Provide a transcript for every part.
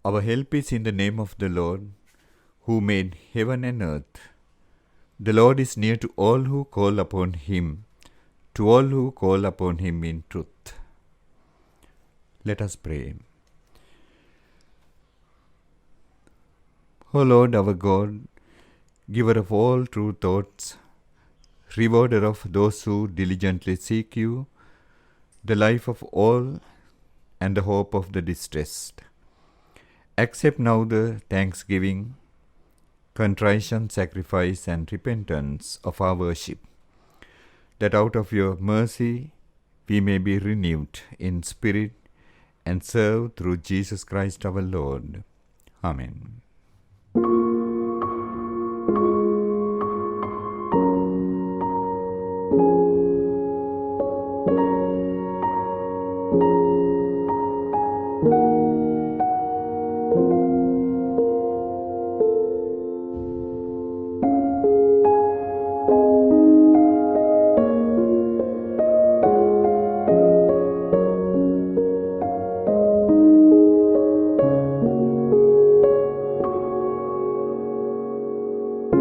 Our help is in the name of the Lord, who made heaven and earth. The Lord is near to all who call upon him, to all who call upon him in truth. Let us pray. O Lord our God, giver of all true thoughts, rewarder of those who diligently seek you, the life of all and the hope of the distressed, accept now the thanksgiving, contrition, sacrifice, and repentance of our worship, that out of your mercy we may be renewed in spirit and serve through Jesus Christ our Lord. Amen.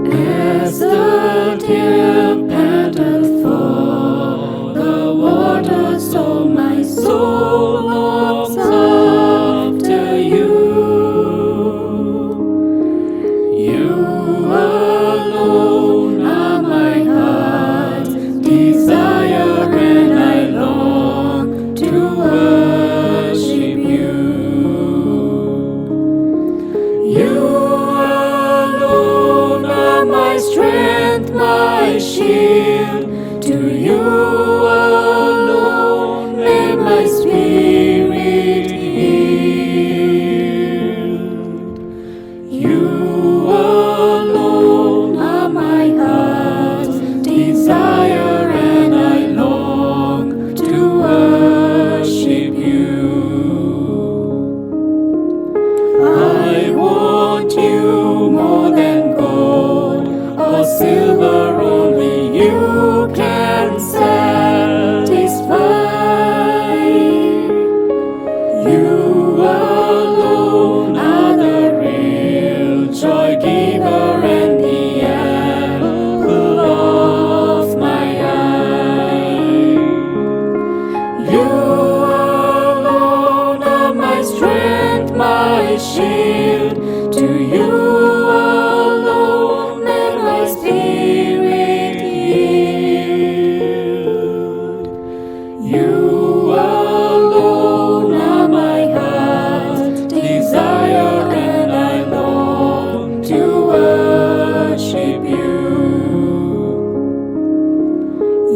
As the deer panteth for the water, so my soul longs after you. You alone are my heart's desire, and I long to worship you. You my strength, my shield, to you alone may my spirit yield. You alone are my heart's desire, and I long to worship you. I want you more than gold or silver, only you can satisfy. You alone are the real joy giver and the apple of my eye. You alone are my strength, my shield, to you alone may my spirit yield. You alone are my heart's desire, and I long to worship you.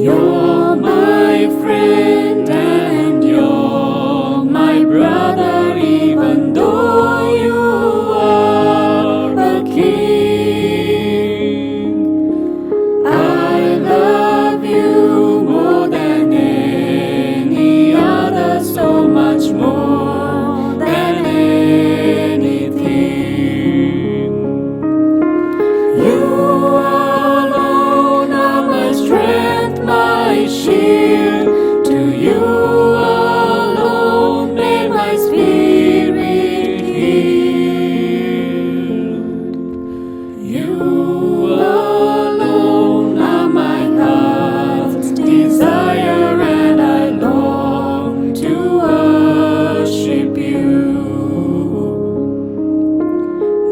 You're my friend and you're my brother, even though you are a king. I love you more than any other, so much more than anything. You alone are my strength, my shield, to you alone may my spirit yield. You alone are my heart's desire, and I long to worship you.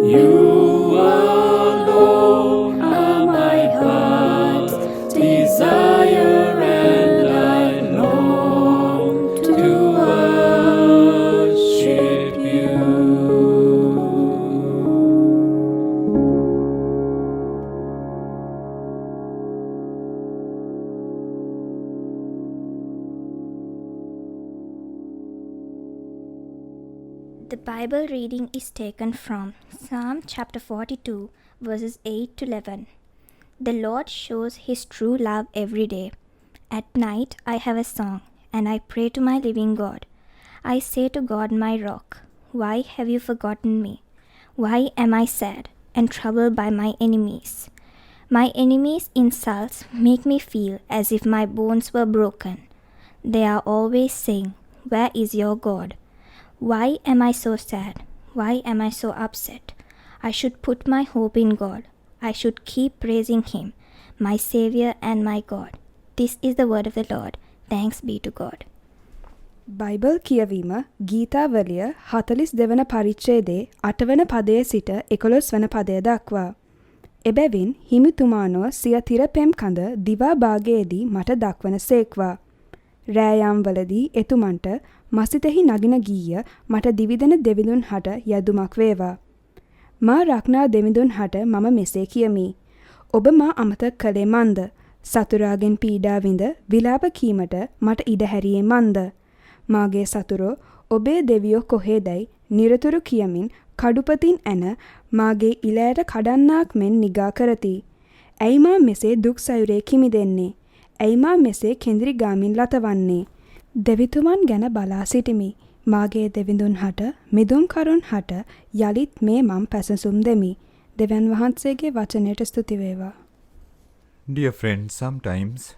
You alone are my heart's desire, and I long to worship you. The Bible reading is taken from Psalm chapter 42, verses 8 to 11. The Lord shows his true love every day. At night I have a song, and I pray to my living God. I say to God, my rock, why have you forgotten me? Why am I sad and troubled by my enemies? My enemies' insults make me feel as if my bones were broken. They are always saying, where is your God? Why am I so sad? Why am I so upset? I should put my hope in God. I should keep praising Him, my Savior and my God. This is the word of the Lord. Thanks be to God. Bible කියවීම ගීතාවලිය 42 වන පරිච්ඡේදයේ 8 වන පදයේ සිට 11 වන පදය දක්වා. එබැවින් හිමිතුමානෝ සිය තිරපෙම් කඳ දිවා භාගයේදී මට දක්වන සේක්වා. රෑයම්වලදී එතුමන්ට මසිතෙහි නගින ගීය මට දිවිදෙන දෙවිඳුන් හට යදුමක් වේවා. මා රක්නා දෙවිඳුන් හට මම මෙසේ කියමි. ඔබ මා අමතක කළේ මන්ද? සතුරාගෙන් පීඩා විඳ විලාප කීමට මට ඉඩ හැරියේ මන්ද? මාගේ සතුරෝ ඔබේ දෙවියෝ කොහේදැයි නිරතුරු කියමින් කඩුපතින් ඇන මාගේ ඉලෑට කඩන්නාක් මෙන් නිගා කරති. ඇයි මා මෙසේ දුක් සයුරේ කිමි දෙන්නේ? ඇයි මා මෙසේ කෙඳිරි ගාමින් ලතවන්නේ? දෙවිතුමන් ගැන බලා සිටිමි. මාගේ දෙවිඳුන් හට මිදුම් කරුන් හට යලිත් මේ මම් පැසසුම් දෙමි. දෙවියන් වහන්සේගේ වචනයට ස්තුති වේවා. Dear friends, sometimes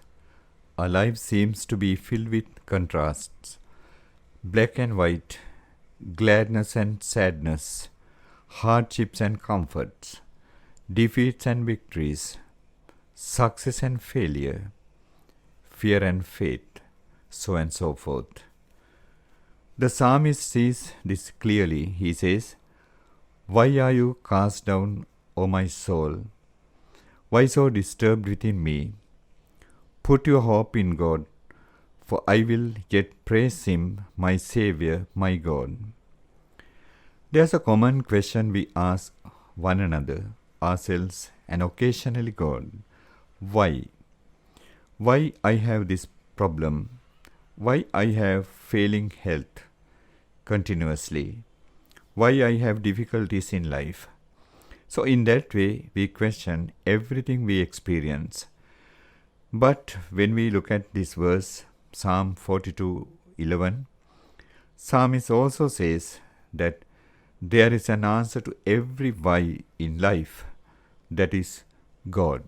our life seems to be filled with contrasts. Black and white, gladness and sadness, hardships and comforts, defeats and victories, success and failure, fear and faith, so and so forth. The psalmist sees this clearly. He says, "Why are you cast down, O my soul? Why so disturbed within me? Put your hope in God, for I will yet praise Him, my Saviour, my God." There's a common question we ask one another, ourselves, and occasionally God. Why? Why I have this problem? Why I have failing health continuously? Why I have difficulties in life? So in that way, we question everything we experience. But when we look at this verse, Psalm 42:11, psalmist also says that there is an answer to every why in life, that is God.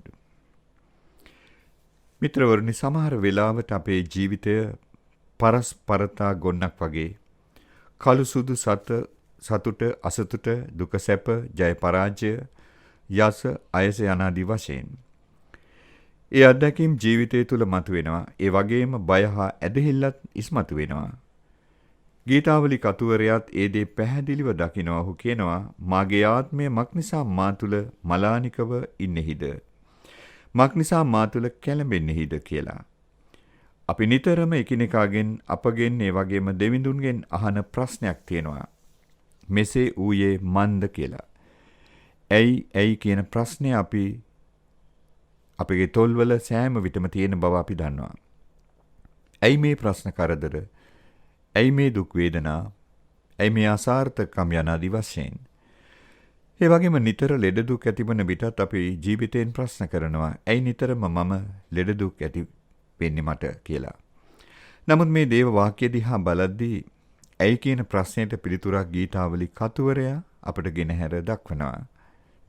මිත්‍රවරුනි, සමහර වෙලාවට අපේ ජීවිතය පරස්පරතා ගොන්නක් වගේ කළු සුදු සතුට අසතුට දුක සැප ජය පරාජය යස අයස යනාදී වශයෙන් ඒ අත්දැකීම් ජීවිතය තුළ මතුවෙනවා. ඒ වගේම බය හා ඇදහිල්ලත් ඉස්මතු වෙනවා. ගීතාවලි කතුවරයාත් ඒ දේ පැහැදිලිව දකිනවා. ඔහු කියනවා, මාගේ ආත්මය මක් නිසා මා තුළ මලානිකව ඉන්නේහිද? මක් නිසා මා තුළ කැළඹෙන්නේහිද කියලා. අපි නිතරම එකිනෙකාගෙන් අපගෙන් ඒ වගේම දෙවිඳුන්ගෙන් අහන ප්‍රශ්නයක් තියෙනවා. මෙසේ ඌයේ මන්ද කියලා. ඇයි කියන ප්‍රශ්නය අපගේ තොල්වල සෑම විටම තියෙන බව අපි දන්නවා. ඇයි මේ ප්‍රශ්න කරදර? ඇයි මේ දුක් වේදනා? ඇයි මේ අසාර්ථකම් යනාදී වශයෙන්. ඒ වගේම නිතර ලෙඩ දුක් ඇතිවන විටත් අපි ජීවිතයෙන් ප්‍රශ්න කරනවා. ඇයි නිතරම මම ලෙඩ දුක් ඇති වෙන්නේ මට කියලා. නමුත් මේ දේව වාක්‍ය දිහා බලද්දී ඇයි කියන ප්‍රශ්නයට පිළිතුරක් ගීතාවලි කතුවරයා අපට ගෙනහැර දක්වනවා.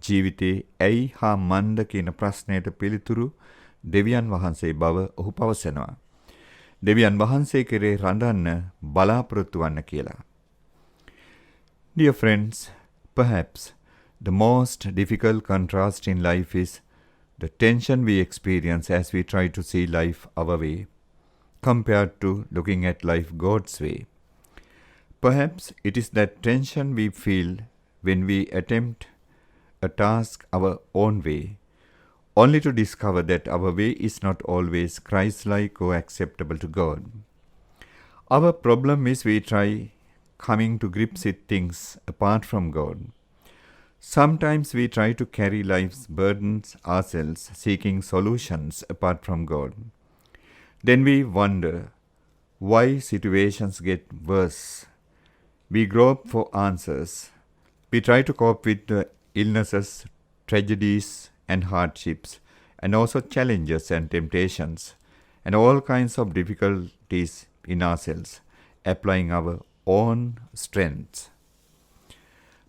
ජීවිතේ ඇයි හා මන්ද කියන ප්‍රශ්නයට පිළිතුරු දෙවියන් වහන්සේ බව ඔහු පවසනවා. දෙවියන් වහන්සේ කෙරේ රඳන්න බලාපොරොත්තු වන්න කියලා. Dear friends, perhaps the most difficult contrast in life is the tension we experience as we try to see life our way, compared to looking at life God's way. Perhaps it is that tension we feel when we attempt a task our own way, only to discover that our way is not always Christ-like or acceptable to God. Our problem is we try coming to grips with things apart from God. Sometimes we try to carry life's burdens ourselves, seeking solutions apart from God. Then we wonder why situations get worse. We grope for answers. We try to cope with the illnesses, tragedies, and hardships, and also challenges and temptations, and all kinds of difficulties in ourselves, applying our own strengths.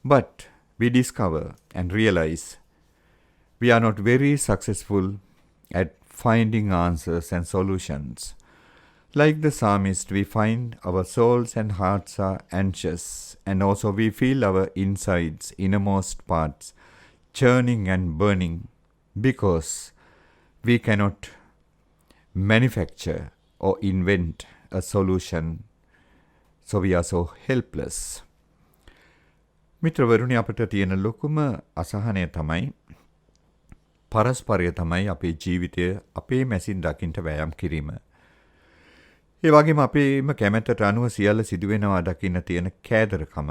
But we discover and realize we are not very successful at finding answers and solutions. Like the psalmist, we find our souls and hearts are anxious, and also we feel our insides, innermost parts, churning and burning because we cannot manufacture or invent a solution. So we are so helpless. මිත්‍රවරුනි අපට තියෙන ලොකුම අසහනය තමයි පරස්පරය තමයි අපේ ජීවිතය අපේ machine දකින්ට වෑයම් කිරීම. ඒ වගේම අපේම කැමැත්තට අනුව සියල්ල සිදුවෙනවා දකින්න තියෙන කෑදරකම.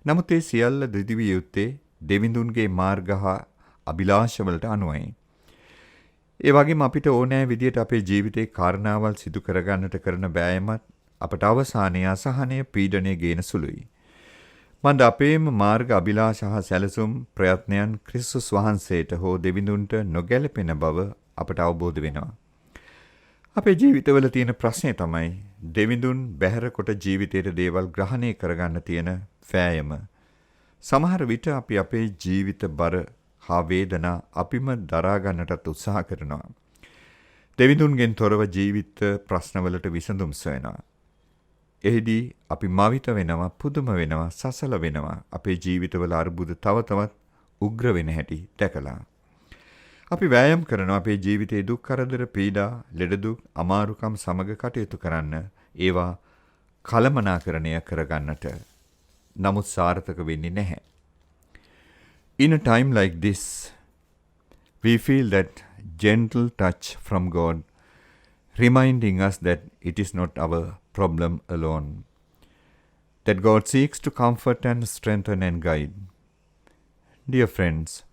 නමුත් ඒ සියල්ල දිවිවිය යුත්තේ දෙවිඳුන්ගේ මාර්ග හා අභිලාෂවලට අනුවයි. ඒ වගේම අපිට ඕනෑ විදියට අපේ ජීවිතේ කාරණාවල් සිදු කරගන්නට කරන වෑයමත් අපට අවසානයේ අසහනය පීඩනය ගේන සුළුයි. මන්ද අපේම මාර්ග අභිලාෂ හා සැලසුම් ප්‍රයත්නයන් ක්‍රිස්තුස් වහන්සේට හෝ දෙවිඳුන්ට නොගැලපෙන බව අපට අවබෝධ වෙනවා. අපේ ජීවිතවල තියෙන ප්‍රශ්නේ තමයි දෙවිඳුන් බැහැර කොට ජීවිතයේ දේවල් ග්‍රහණය කරගන්න තියෙන වෑයම. සමහර විට අපි අපේ ජීවිත බර හා වේදනා අපිම දරා ගන්නටත් උත්සාහ කරනවා. දෙවිඳුන්ගෙන් තොරව ජීවිත ප්‍රශ්නවලට විසඳුම් සොයනවා. එහිදී අපි මවිත වෙනවා, පුදුම වෙනවා, සසල වෙනවා. අපේ ජීවිතවල අරුබුද තව තවත් උග්‍ර වෙන හැටි දැකලා. අපි වෑයම් කරනවා අපේ ජීවිතයේ දුක් කරදර, පීඩා, ලෙඩ දුක්, අමාරුකම් සමග කටයුතු කරන්න, ඒවා කලමනාකරණය කරගන්නට. නමුත් සාර්ථක වෙන්නේ නැහැ. In a time like this, we feel that gentle touch from God, reminding us that it is not our problem alone, that God seeks to comfort and strengthen and guide. Dear friends,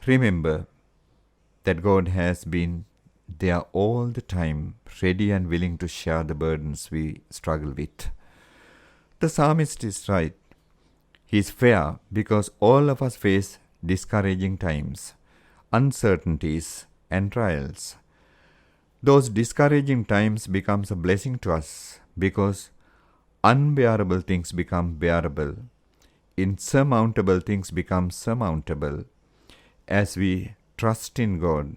remember that God has been there all the time, ready and willing to share the burdens we struggle with. The psalmist is right. He is fair because all of us face discouraging times, uncertainties and trials. Those discouraging times becomes a blessing to us because unbearable things become bearable, insurmountable things become surmountable as we trust in God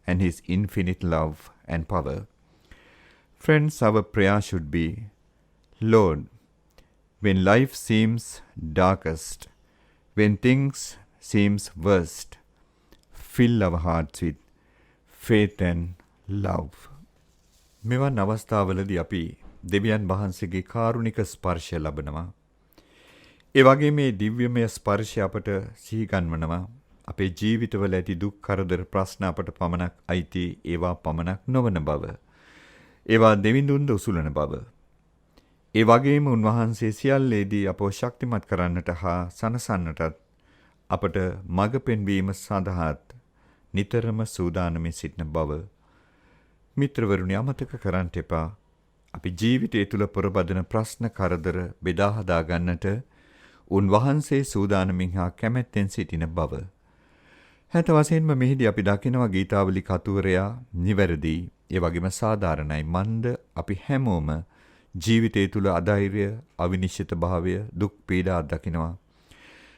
and His infinite love and power. Friends, our prayer should be, Lord, when life seems darkest, when things seems worst, fill our hearts with faith and love. මෙවන් අවස්ථාවලදී අපි දෙවියන් වහන්සේගේ කාරුණික ස්පර්ශය ලබනවා. ඒ වගේ මේ දිව්‍යමය ස්පර්ශය අපට සිහි ගන්වනවා. අපේ ජීවිතවල ඇති දුක් කරදර ප්‍රශ්න අපට පමණක් අයිති, ඒවා පමණක් නොවන බව. ඒවා දෙවිඳුන්ද උසුලන බව. ඒ වගේම උන්වහන්සේ සියල්ලේදී අපව ශක්තිමත් කරන්නට හා සනසන්නටත් අපට මඟ පෙන්වීම සඳහාත් නිතරම සූදානමින් සිටින බව. මිත්‍රවරුනි, අමතක කරන්න එපා. අපි ජීවිතය තුළ පොරබදන ප්‍රශ්න කරදර බෙදා හදා ගන්නට උන්වහන්සේ සූදානමින් හා කැමැත්තෙන් සිටින බව. හැට වශයෙන්ම මෙහිදී අපි දකිනවා ගීතාවලි කතුවරයා නිවැරදි, ඒ වගේම සාධාරණයි. මන්ද අපි හැමෝම ජීවිතය තුළ අධෛර්ය, අවිනිශ්චිත භාවය, දුක් පීඩා දකිනවා.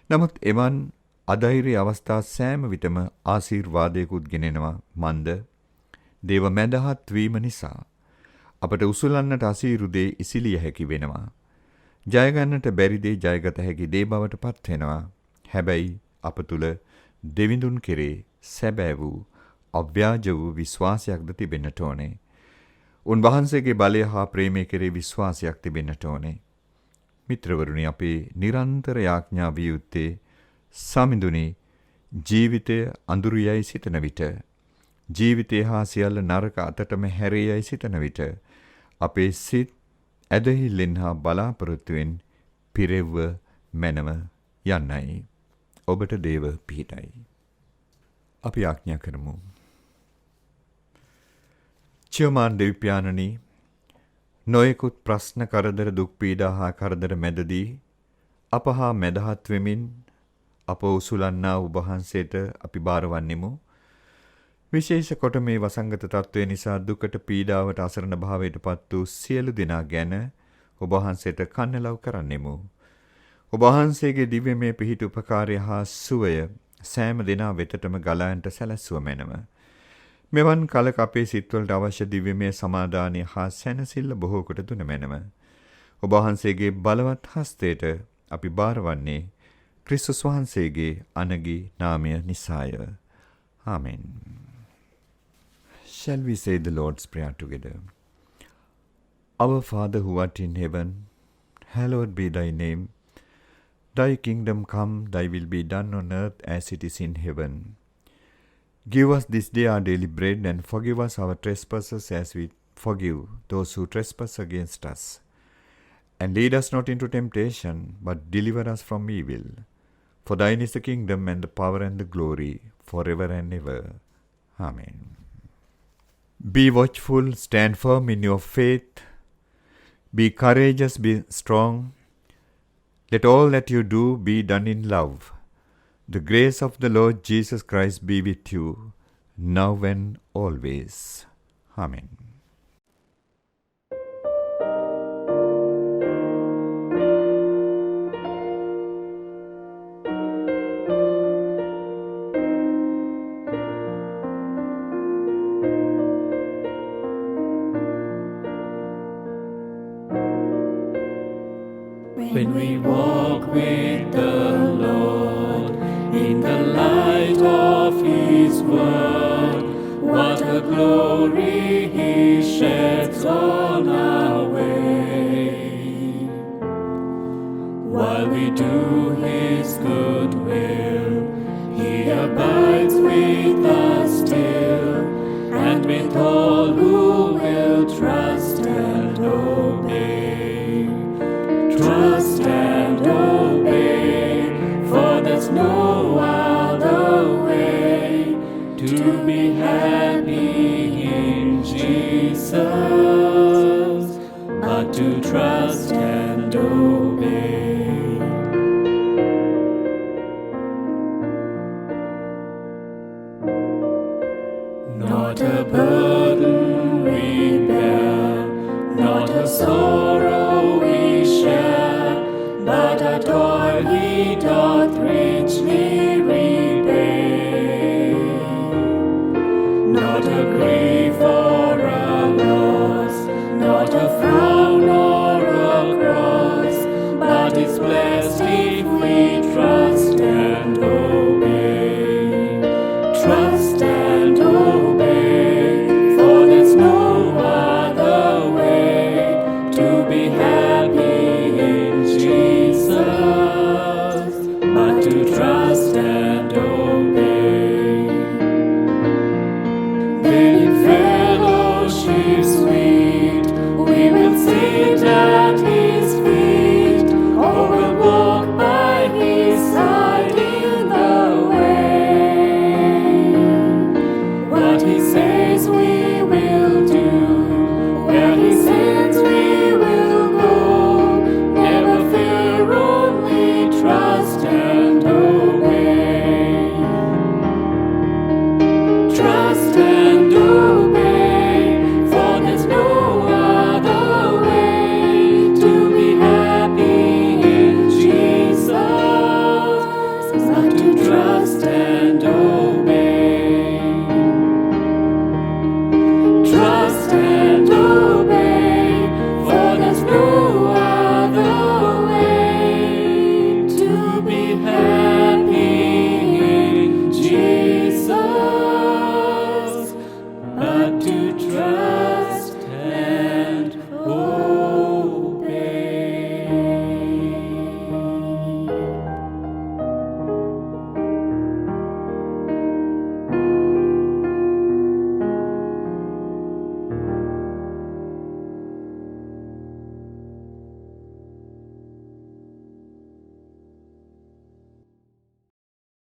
නමුත් එවන් අධෛර්ය අවස්ථා සෑම විටම ආශිර්වාදයකුත් ගෙනෙනවා. මන්ද දේව මැදහත් වීම නිසා අපට උසුලන්නට අසීරු දේ ඉසිලිය හැකි වෙනවා. ජයගන්නට බැරි දේ ජයගත හැකි දේ බවට පත් වෙනවා. හැබැයි අප තුළ දෙවිඳුන් කෙරේ සැබෑ වූ අව්‍යාජ වූ විශ්වාසයක්ද තිබෙන්නට ඕනේ. උන්වහන්සේගේ බලය හා ප්‍රේමය කෙරේ විශ්වාසයක් තිබෙන්නට ඕනේ. මිත්‍රවරුනි, අපේ නිරන්තර යාඥා විය යුත්තේ සමිඳුනි, ජීවිතය අඳුරු යයි සිතන විට, ජීවිතය හා සියල්ල නරක අතටම හැරේ යයි සිතන විට අපේ සිත් ඇදහිල්ලෙන් හා බලාපොරොත්තුවෙන් පිරෙව්ව මැනව යන්නයි. ඔබට දේව පිහිටයි. අපි ආඥා කරමු. චියමාන් දෙවිපියාණනි, නොයෙකුත් ප්‍රශ්න කරදර දුක් පීඩා හා කරදර මැදදී අප හා මැදහත් වෙමින් අප උසුලන්නා ඔබ වහන්සේට අපි බාරවන්නෙමු. විශේෂ කොට මේ වසංගත තත්ත්වය නිසා දුකට පීඩාවට අසරණ භාවයට පත් වූ සියලු දෙනා ගැන ඔබ වහන්සේට කන්නලව් කරන්නෙමු. ඔබ වහන්සේගේ දිව්‍යමය පිහිට උපකාරය හා සුවය සෑම දෙනා වෙතටම ගලායන්ට සැලැස්සුව මැනව. මෙවන් කලක අපේ සිත්වලට අවශ්‍ය දිව්‍යමය සමාදානය හා සැනසෙල්ල බොහෝ කොට දුන මැනව. ඔබ වහන්සේගේ බලවත් හස්තයට අපි බාරවන්නේ ක්‍රිස්තුස් වහන්සේගේ අනගි නාමය නිසාය. ආමෙන්. Shall we say the Lord's Prayer together? Our Father who art in heaven, hallowed be thy name. Thy kingdom come, thy will be done on earth as it is in heaven. Give us this day our daily bread, and forgive us our trespasses as we forgive those who trespass against us. And lead us not into temptation, but deliver us from evil. For thine is the kingdom and the power and the glory, forever and ever. Amen. Be watchful, stand firm in your faith. Be courageous, be strong. Let all that you do be done in love. The grace of the Lord Jesus Christ be with you, now and always. Amen. When we walk with the Lord in the light of His word, what a glory He sheds on our way. While we do His good will, He abides with us still, and with all who will trust and obey. Trust and obey, for there's no other way to be happy in Jesus, but to trust and obey. Not a burden we bear, not a sorrow we share, but a toil He doth richly